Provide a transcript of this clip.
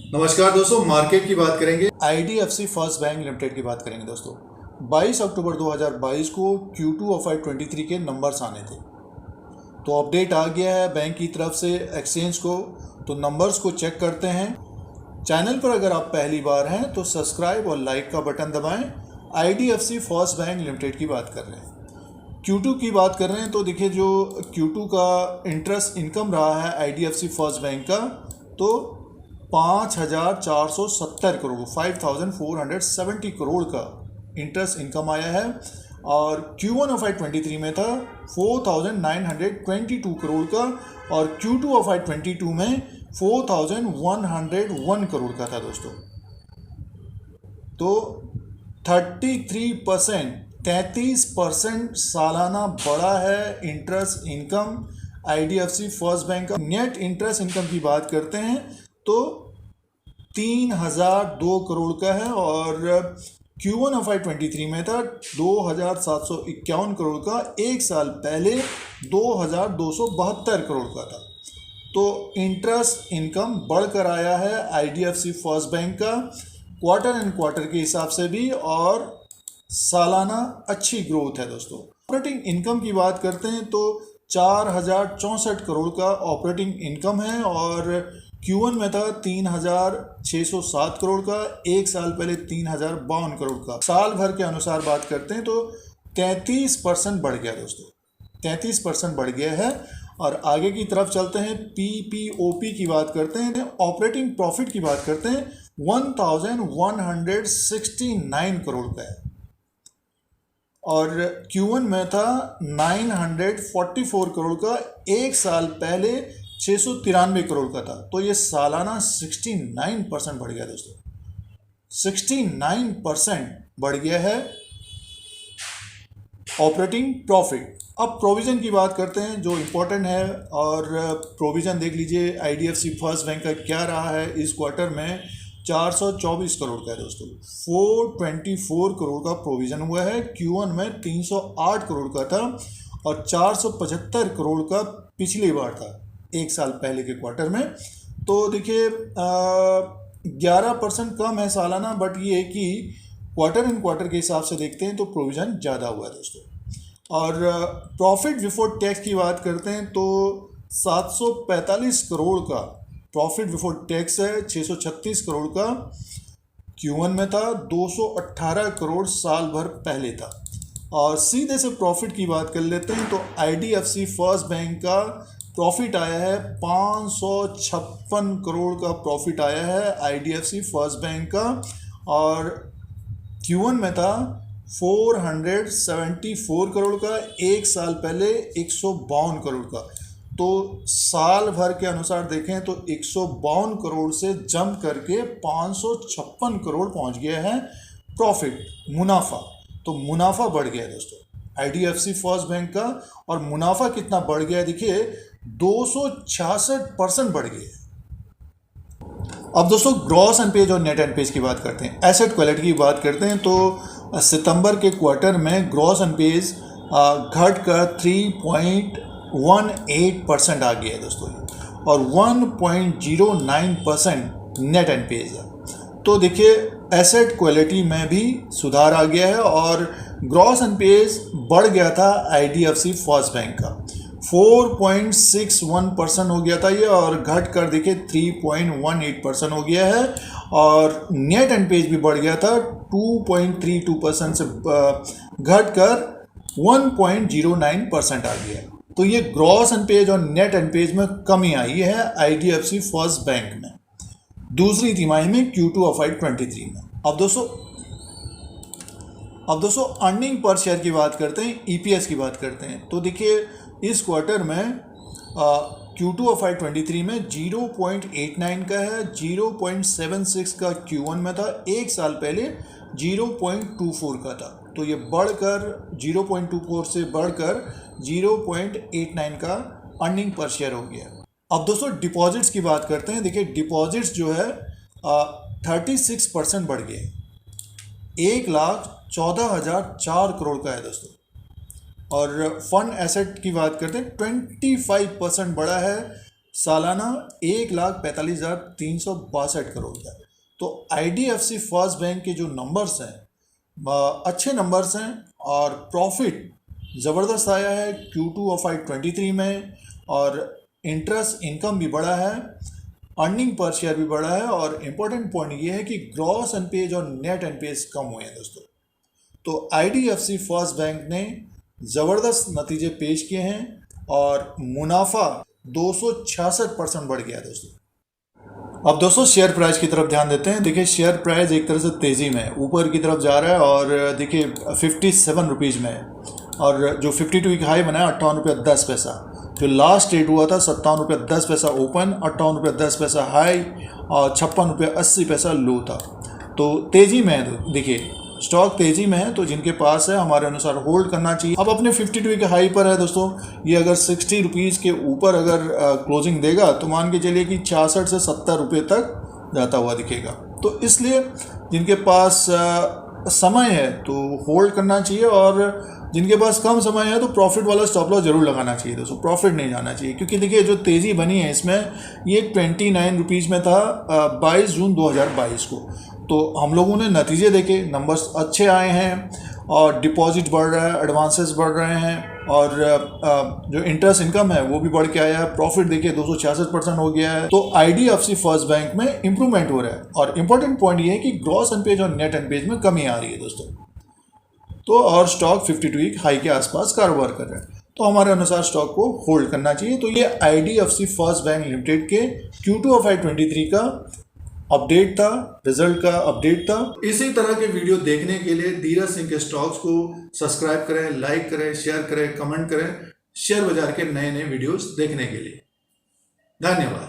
नमस्कार दोस्तों, मार्केट की बात करेंगे। आईडीएफसी फर्स्ट बैंक लिमिटेड की बात करेंगे दोस्तों। 22 अक्टूबर 2022 को Q2 ऑफ FY23 के नंबर्स आने थे, तो अपडेट आ गया है बैंक की तरफ से एक्सचेंज को। तो नंबर्स को चेक करते हैं। चैनल पर अगर आप पहली बार हैं तो सब्सक्राइब और लाइक का बटन दबाएं। आईडीएफसी फर्स्ट बैंक लिमिटेड की बात कर रहे हैं, Q2 की बात कर रहे हैं। तो देखिए, जो Q2 का इंटरेस्ट इनकम रहा है आईडीएफसी फर्स्ट बैंक का, तो 5,470 करोड़ 5,470 करोड़ का इंटरेस्ट इनकम आया है। और Q1 ऑफ FY23 में था 4,922 करोड़ का, और Q2 ऑफ FY22 में 4,101 करोड़ का था दोस्तों। तो 33% सालाना बढ़ा है interest income IDFC first bank का। नेट इंटरेस्ट इनकम की बात करते हैं तो 3,002 करोड़ का है, और Q1 ऑफ FY23 में था 2,751 करोड़ का। एक साल पहले 2,272 करोड़ का था। तो इंटरेस्ट इनकम बढ़कर आया है आईडीएफसी फर्स्ट बैंक का, क्वार्टर एंड क्वार्टर के हिसाब से भी, और सालाना अच्छी ग्रोथ है दोस्तों। ऑपरेटिंग इनकम की बात करते हैं तो 4,064 करोड़ का ऑपरेटिंग इनकम है, और Q1 में था 3,607 करोड़ का। एक साल पहले 3,052 करोड़ का। साल भर के अनुसार बात करते हैं तो 33% बढ़ गया दोस्तों, 33% बढ़ गया है। और आगे की तरफ चलते हैं, PPOP की बात करते हैं, ऑपरेटिंग प्रॉफिट की बात करते हैं, 1,169 करोड़ का है, और Q1 में था 944 करोड़ का। एक साल पहले 693 करोड़ का था। तो ये सालाना 69% बढ़ गया दोस्तों, 69% बढ़ गया है ऑपरेटिंग प्रॉफिट। अब प्रोविज़न की बात करते हैं जो इम्पोर्टेंट है, और प्रोविज़न देख लीजिए आईडीएफसी फर्स्ट बैंक का क्या रहा है इस क्वार्टर में। 424 करोड़ का है दोस्तों, 424 करोड़ का प्रोविज़न हुआ है। Q1 में 308 करोड़ का था, और 475 करोड़ का पिछली बार था, एक साल पहले के क्वार्टर में। तो देखिए 11% कम है सालाना, बट ये कि क्वार्टर एंड क्वार्टर के हिसाब से देखते हैं तो प्रोविज़न ज़्यादा हुआ है दोस्तों। और प्रॉफिट बिफोर टैक्स की बात करते हैं तो 745 करोड़ का प्रॉफिट बिफोर टैक्स है, 636 करोड़ का Q1 में था, 218 करोड़ साल भर पहले था। और सीधे से प्रॉफिट की बात कर लेते हैं तो आईडीएफसी फर्स्ट बैंक का प्रॉफिट आया है 556 करोड़ का प्रॉफिट आया है आईडीएफसी फर्स्ट बैंक का, और Q1 में था 474 करोड़ का। एक साल पहले 152 करोड़ का। तो साल भर के अनुसार देखें तो 152 करोड़ से जंप करके 556 करोड़ पहुंच गया है प्रॉफिट, मुनाफा। तो मुनाफा बढ़ गया है दोस्तों आईडीएफसी फर्स्ट बैंक का। और मुनाफा कितना बढ़ गया है देखिए, 266% बढ़ गया है। अब दोस्तों ग्रॉस एनपीए और नेट एनपीए की बात करते हैं, एसेट क्वालिटी की बात करते हैं तो सितंबर के क्वार्टर में ग्रॉस एनपीए घट कर 3.18% आ गया है दोस्तों, और 1.09% नेट एनपीए है। तो देखिए एसेट क्वालिटी में भी सुधार आ गया है, और ग्रॉस एनपीए बढ़ गया था आईडीएफसी फर्स्ट बैंक का, 4.61% हो गया था ये, और घट कर देखिए 3.18% हो गया है। और नेट एनपीए भी बढ़ गया था, 2.32% से घट कर 1.09% आ गया। तो ये ग्रॉस एनपीए और नेट एनपीए में कमी आई है आईडीएफसी फर्स्ट बैंक में दूसरी तिमाही में Q2 ऑफ FY23 में। अब दोस्तों अर्निंग पर शेयर की बात करते हैं, ईपीएस की बात करते हैं। तो देखिए इस क्वार्टर में Q2 ऑफ FY23 में 0.89 का है, 0.76 का Q1 में था। एक साल पहले 0.24 का था। तो ये बढ़कर 0.24 से बढ़कर 0.89 का अर्निंग पर शेयर हो गया। अब दोस्तों डिपॉजिट्स की बात करते हैं। देखिए डिपॉजिट्स जो है 36% बढ़ गए, 1,14,004 करोड़ का है दोस्तों। और फंड एसेट की बात करते हैं 25% बढ़ा है, सालाना 1,45,362 करोड़ का। तो IDFC फर्स्ट बैंक के जो नंबर्स हैं अच्छे नंबर्स हैं और प्रॉफिट ज़बरदस्त आया है Q2 ऑफ FY23 में, और इंटरेस्ट इनकम भी बढ़ा है, अर्निंग पर शेयर भी बढ़ा है, और इम्पोर्टेंट पॉइंट ये है कि ग्रॉस एनपीएज और नेट एनपीएज कम हुए हैं दोस्तों। तो IDFC फर्स्ट बैंक ने ज़बरदस्त नतीजे पेश किए हैं और मुनाफा 266% बढ़ गया दोस्तों। अब दोस्तों शेयर प्राइस की तरफ ध्यान देते हैं। देखिए शेयर प्राइस एक तरह से तेज़ी में ऊपर की तरफ जा रहा है और देखिए 57 रुपीज़ में है, और जो 52 की हाई बना है 58 रुपये 10 पैसा। जो लास्ट ट्रेड हुआ था 57 रुपये 10 पैसा ओपन, 58 रुपये 10 पैसा हाई और 56 रुपये 80 पैसा लो था। तो तेज़ी में है, देखिए स्टॉक तेज़ी में है, तो जिनके पास है हमारे अनुसार होल्ड करना चाहिए। अब अपने 52 के हाई पर है दोस्तों, ये अगर 60 रुपीज़ के ऊपर अगर क्लोजिंग देगा तो मान के चलिए कि 66 से 70 रुपये तक जाता हुआ दिखेगा। तो इसलिए जिनके पास समय है तो होल्ड करना चाहिए, और जिनके पास कम समय है तो प्रॉफिट वाला स्टॉप लॉस जरूर लगाना चाहिए दोस्तों, प्रॉफिट नहीं जाना चाहिए। क्योंकि देखिए जो तेज़ी बनी है इसमें, ये 29 रुपीज़ में था 22 जून 2022 को। तो हम लोगों ने नतीजे देखे, नंबर्स अच्छे आए हैं और डिपॉजिट बढ़ रहा है, एडवांसेस बढ़ रहे हैं, और जो इंटरेस्ट इनकम है वो भी बढ़ के आया है। प्रॉफिट देखिए 266% हो गया है। तो IDFC फर्स्ट बैंक में इंप्रूवमेंट हो रहा है, और इम्पोर्टेंट पॉइंट ये है कि ग्रॉस एनपीएज और नेट एनपीएज में कमी आ रही है दोस्तों। तो और स्टॉक 52 हाई के आसपास कारोबार कर रहा है, तो हमारे अनुसार स्टॉक को होल्ड करना चाहिए। तो ये IDFC फर्स्ट बैंक लिमिटेड के Q2 ऑफ FY23 का अपडेट था, रिजल्ट का अपडेट था। इसी तरह के वीडियो देखने के लिए धीरज सिंह के स्टॉक्स को सब्सक्राइब करें, लाइक करें, शेयर करें, कमेंट करें, शेयर बाजार के नए नए वीडियोस देखने के लिए। धन्यवाद।